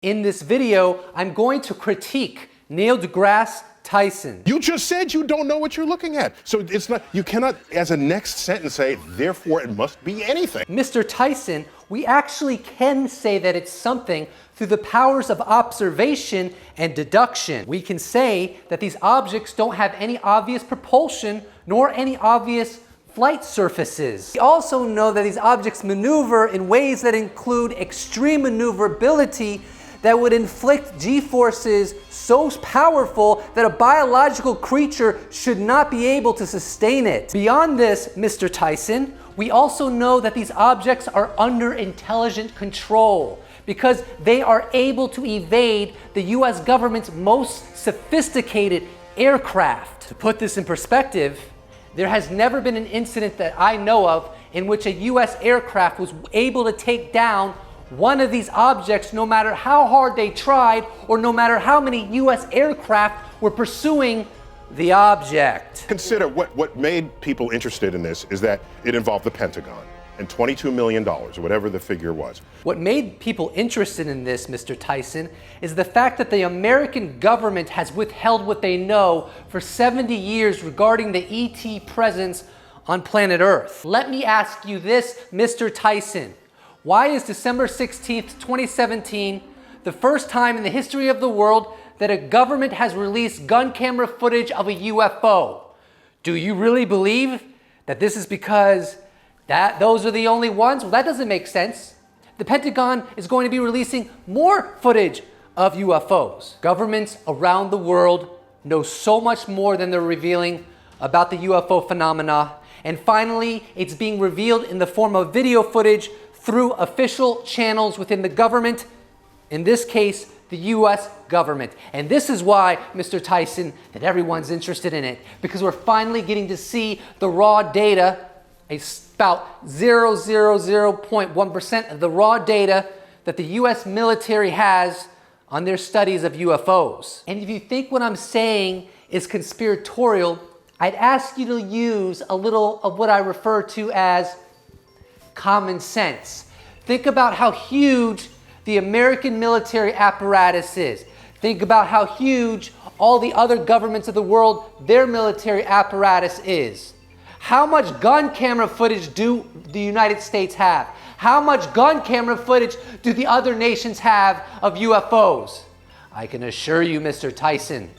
In this video, I'm going to critique Neil deGrasse Tyson. You just said you don't know what you're looking at. So it's not, you cannot, as a next sentence, say, therefore it must be anything. Mr. Tyson, we actually can say that it's something through the powers of observation and deduction. We can say that these objects don't have any obvious propulsion nor any obvious flight surfaces. We also know that these objects maneuver in ways that include extreme maneuverability that would inflict G-forces so powerful that a biological creature should not be able to sustain it. Beyond this, Mr. Tyson, we also know that these objects are under intelligent control because they are able to evade the US government's most sophisticated aircraft. To put this in perspective, there has never been an incident that I know of in which a US aircraft was able to take down one of these objects, no matter how hard they tried or no matter how many US aircraft were pursuing the object. Consider what made people interested in this is that it involved the Pentagon and $22 million, or whatever the figure was. What made people interested in this, Mr. Tyson, is the fact that the American government has withheld what they know for 70 years regarding the ET presence on planet Earth. Let me ask you this, Mr. Tyson. Why is December 16th, 2017 the first time in the history of the world that a government has released gun camera footage of a UFO? Do you really believe that this is because those are the only ones? Well, that doesn't make sense. The Pentagon is going to be releasing more footage of UFOs. Governments around the world know so much more than they're revealing about the UFO phenomena. And finally, it's being revealed in the form of video footage through official channels within the government, in this case, the US government. And this is why, Mr. Tyson, that everyone's interested in it, because we're finally getting to see the raw data, about 0.1% of the raw data that the US military has on their studies of UFOs. And if you think what I'm saying is conspiratorial, I'd ask you to use a little of what I refer to as common sense. Think about how huge the American military apparatus is. Think about how huge all the other governments of the world, their military apparatus is. How much gun camera footage do the United States have? How much gun camera footage do the other nations have of UFOs? I can assure you, Mr. Tyson,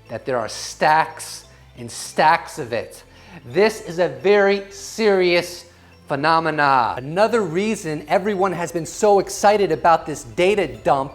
that there are stacks and stacks of it. This is a very serious phenomena. Another reason everyone has been so excited about this data dump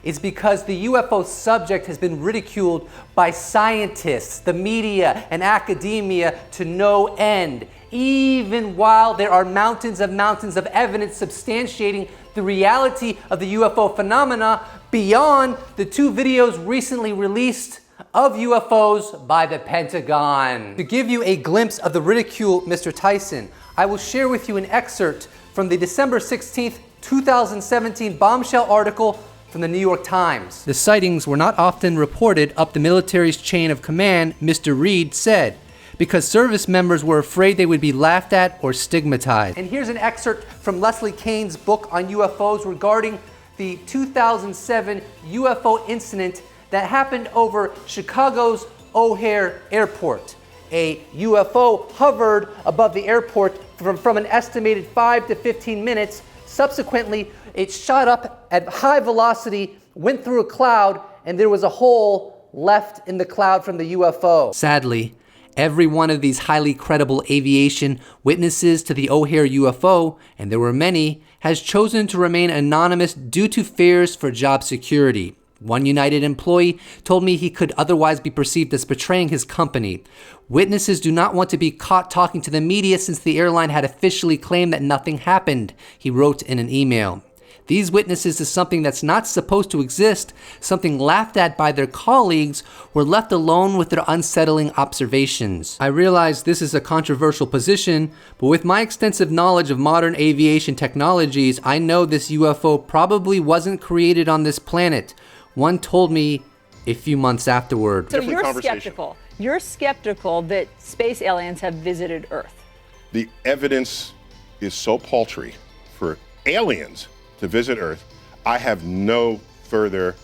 is because the UFO subject has been ridiculed by scientists, the media, and academia to no end, even while there are mountains of evidence substantiating the reality of the UFO phenomena beyond the two videos recently released of UFOs by the Pentagon. To give you a glimpse of the ridicule, Mr. Tyson, I will share with you an excerpt from the December 16th, 2017 bombshell article from the New York Times. The sightings were not often reported up the military's chain of command, Mr. Reed said, because service members were afraid they would be laughed at or stigmatized. And here's an excerpt from Leslie Kane's book on UFOs regarding the 2007 UFO incident that happened over Chicago's O'Hare Airport. A UFO hovered above the airport from an estimated 5 to 15 minutes. Subsequently, it shot up at high velocity, went through a cloud, and there was a hole left in the cloud from the UFO. Sadly, every one of these highly credible aviation witnesses to the O'Hare UFO, and there were many, has chosen to remain anonymous due to fears for job security. One United employee told me he could otherwise be perceived as betraying his company. Witnesses do not want to be caught talking to the media since the airline had officially claimed that nothing happened, he wrote in an email. These witnesses to something that's not supposed to exist, something laughed at by their colleagues, were left alone with their unsettling observations. I realize this is a controversial position, but with my extensive knowledge of modern aviation technologies, I know this UFO probably wasn't created on this planet. One told me a few months afterward. So you're skeptical. You're skeptical that space aliens have visited Earth. The evidence is so paltry for aliens to visit Earth. I have no further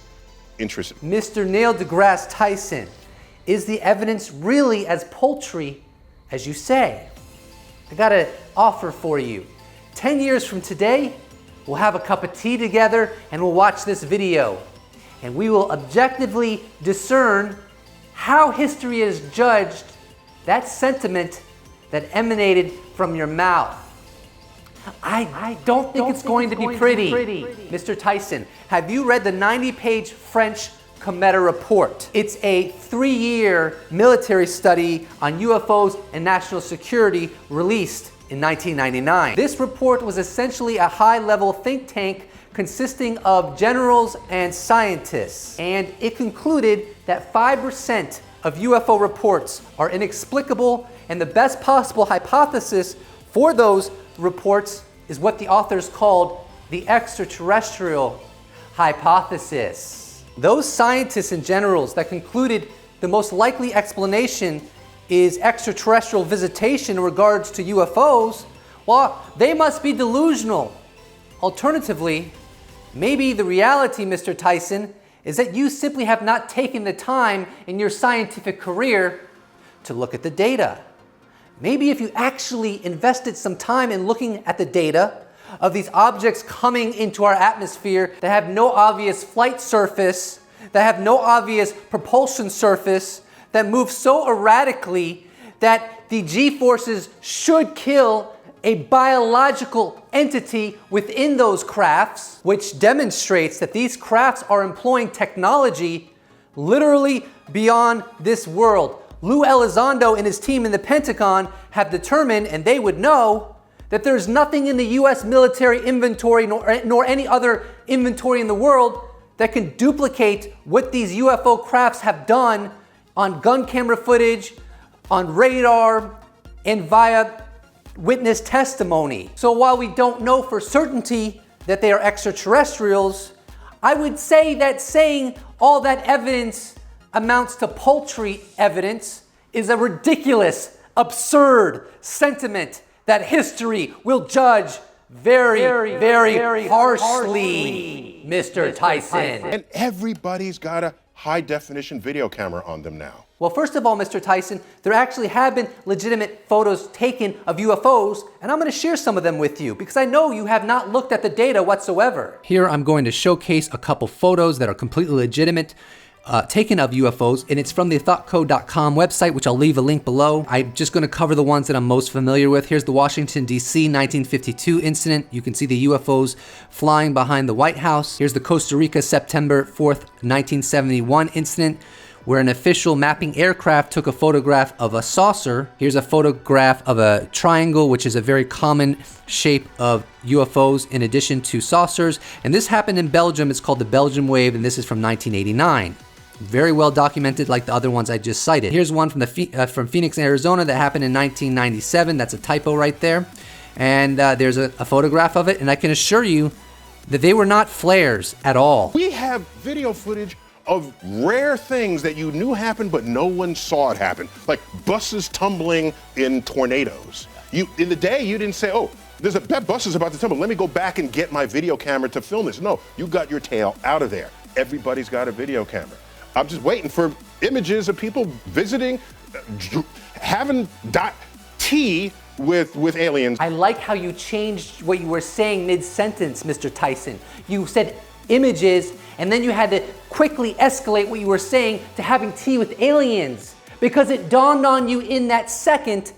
interest. Mr. Neil deGrasse Tyson, is the evidence really as paltry as you say? I got an offer for you. 10 years from today, we'll have a cup of tea together and we'll watch this video. And we will objectively discern how history has judged that sentiment that emanated from your mouth. I don't think it's going to be pretty. Mr. Tyson, have you read the 90-page French Comet report? It's a 3-year military study on UFOs and national security released in 1999. This report was essentially a high-level think tank consisting of generals and scientists, and it concluded that 5% of UFO reports are inexplicable, and the best possible hypothesis for those reports is what the authors called the extraterrestrial hypothesis. Those scientists and generals that concluded the most likely explanation is extraterrestrial visitation in regards to UFOs, well, they must be delusional. Alternatively, maybe the reality, Mr. Tyson, is that you simply have not taken the time in your scientific career to look at the data. Maybe if you actually invested some time in looking at the data of these objects coming into our atmosphere that have no obvious flight surface, that have no obvious propulsion surface, that move so erratically that the G-forces should kill a biological entity within those crafts, which demonstrates that these crafts are employing technology literally beyond this world. Lou Elizondo and his team in the Pentagon have determined, and they would know, that there's nothing in the US military inventory nor any other inventory in the world that can duplicate what these UFO crafts have done on gun camera footage, on radar, and via witness testimony. So while we don't know for certainty that they are extraterrestrials, I would say that saying all that evidence amounts to paltry evidence is a ridiculous, absurd sentiment that history will judge very harshly, Mr. Tyson. And everybody's got a high-definition video camera on them now. Well, first of all, Mr. Tyson, there actually have been legitimate photos taken of UFOs, and I'm going to share some of them with you because I know you have not looked at the data whatsoever. Here I'm going to showcase a couple photos that are completely legitimate, taken of UFOs, and it's from the thoughtcode.com website, which I'll leave a link below. I'm just going to cover the ones that I'm most familiar with. Here's the Washington, D.C. 1952 incident. You can see the UFOs flying behind the White House. Here's the Costa Rica September 4th, 1971 incident, where an official mapping aircraft took a photograph of a saucer. Here's a photograph of a triangle, which is a very common shape of UFOs in addition to saucers. And this happened in Belgium. It's called the Belgium wave, and this is from 1989. Very well documented, like the other ones I just cited. Here's one from from Phoenix, Arizona, that happened in 1997. That's a typo right there. And there's a photograph of it, and I can assure you that they were not flares at all. We have video footage of rare things that you knew happened, but no one saw it happen, like buses tumbling in tornadoes. In the day, you didn't say, oh, that bus is about to tumble. Let me go back and get my video camera to film this. No, you got your tail out of there. Everybody's got a video camera. I'm just waiting for images of people visiting, having tea with aliens. I like how you changed what you were saying mid-sentence, Mr. Tyson. You said images, and then you had to quickly escalate what you were saying to having tea with aliens, because it dawned on you in that second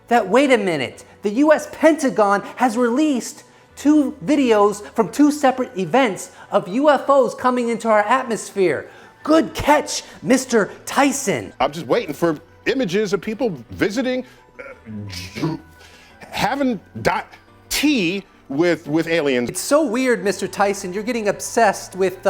that, wait a minute, the US Pentagon has released 2 videos from 2 separate events of UFOs coming into our atmosphere. Good catch, Mr. Tyson. I'm just waiting for images of people visiting, having tea with aliens. It's so weird, Mr. Tyson. You're getting obsessed with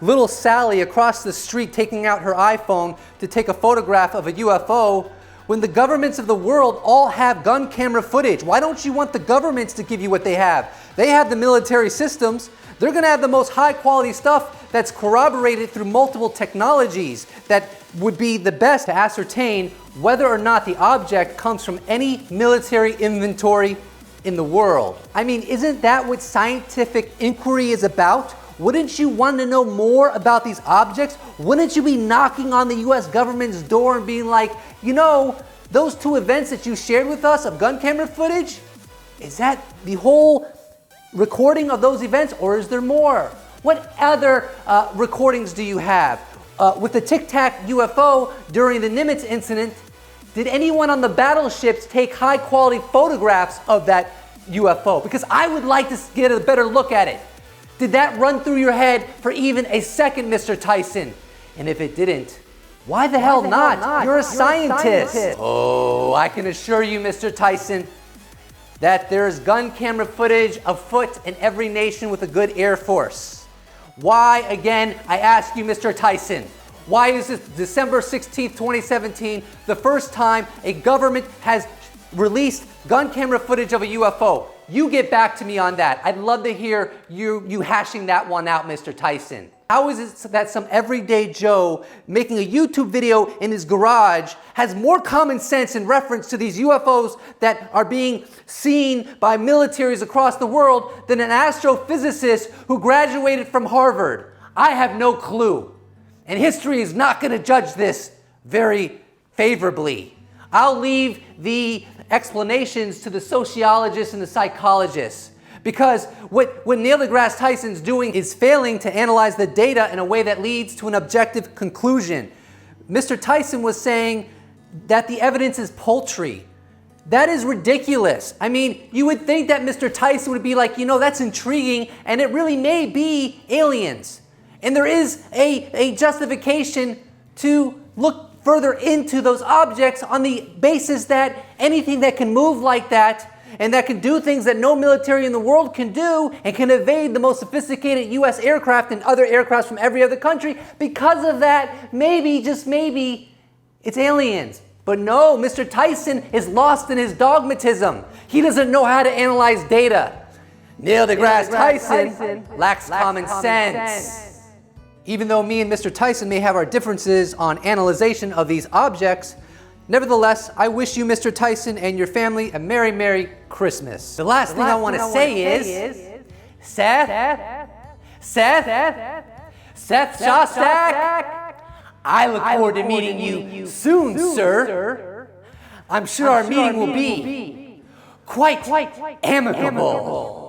little Sally across the street taking out her iPhone to take a photograph of a UFO when the governments of the world all have gun camera footage. Why don't you want the governments to give you what they have? They have the military systems. They're going to have the most high quality stuff that's corroborated through multiple technologies that would be the best to ascertain whether or not the object comes from any military inventory in the world. I mean, isn't that what scientific inquiry is about? Wouldn't you want to know more about these objects? Wouldn't you be knocking on the US government's door and being like, you know, those 2 events that you shared with us of gun camera footage, is that the whole recording of those events, or is there more? What other recordings do you have? With the Tic Tac UFO during the Nimitz incident, did anyone on the battleships take high quality photographs of that UFO? Because I would like to get a better look at it. Did that run through your head for even a second, Mr. Tyson? And if it didn't, why the hell not? You're a scientist. Oh, I can assure you, Mr. Tyson, that there's gun camera footage afoot in every nation with a good air force. Why, again, I ask you, Mr. Tyson, why is this December 16th, 2017, the first time a government has released gun camera footage of a UFO? You get back to me on that. I'd love to hear you hashing that one out, Mr. Tyson. How is it that some everyday Joe making a YouTube video in his garage has more common sense in reference to these UFOs that are being seen by militaries across the world than an astrophysicist who graduated from Harvard? I have no clue. And history is not going to judge this very favorably. I'll leave the explanations to the sociologists and the psychologists, because what Neil deGrasse Tyson's doing is failing to analyze the data in a way that leads to an objective conclusion. Mr. Tyson was saying that the evidence is paltry. That is ridiculous. I mean, you would think that Mr. Tyson would be like, you know, that's intriguing, and it really may be aliens. And there is a justification to look further into those objects on the basis that anything that can move like that and that can do things that no military in the world can do and can evade the most sophisticated US aircraft and other aircraft from every other country, because of that, maybe, just maybe, it's aliens. But no, Mr. Tyson is lost in his dogmatism. He doesn't know how to analyze data. Neil deGrasse Tyson lacks common sense. Even though me and Mr. Tyson may have our differences on analyzation of these objects, nevertheless, I wish you, Mr. Tyson, and your family a Merry, Merry Christmas. The last thing I want to say is, Seth Shostak, I look forward to meeting you soon, sir. I'm sure our meeting will be quite amicable.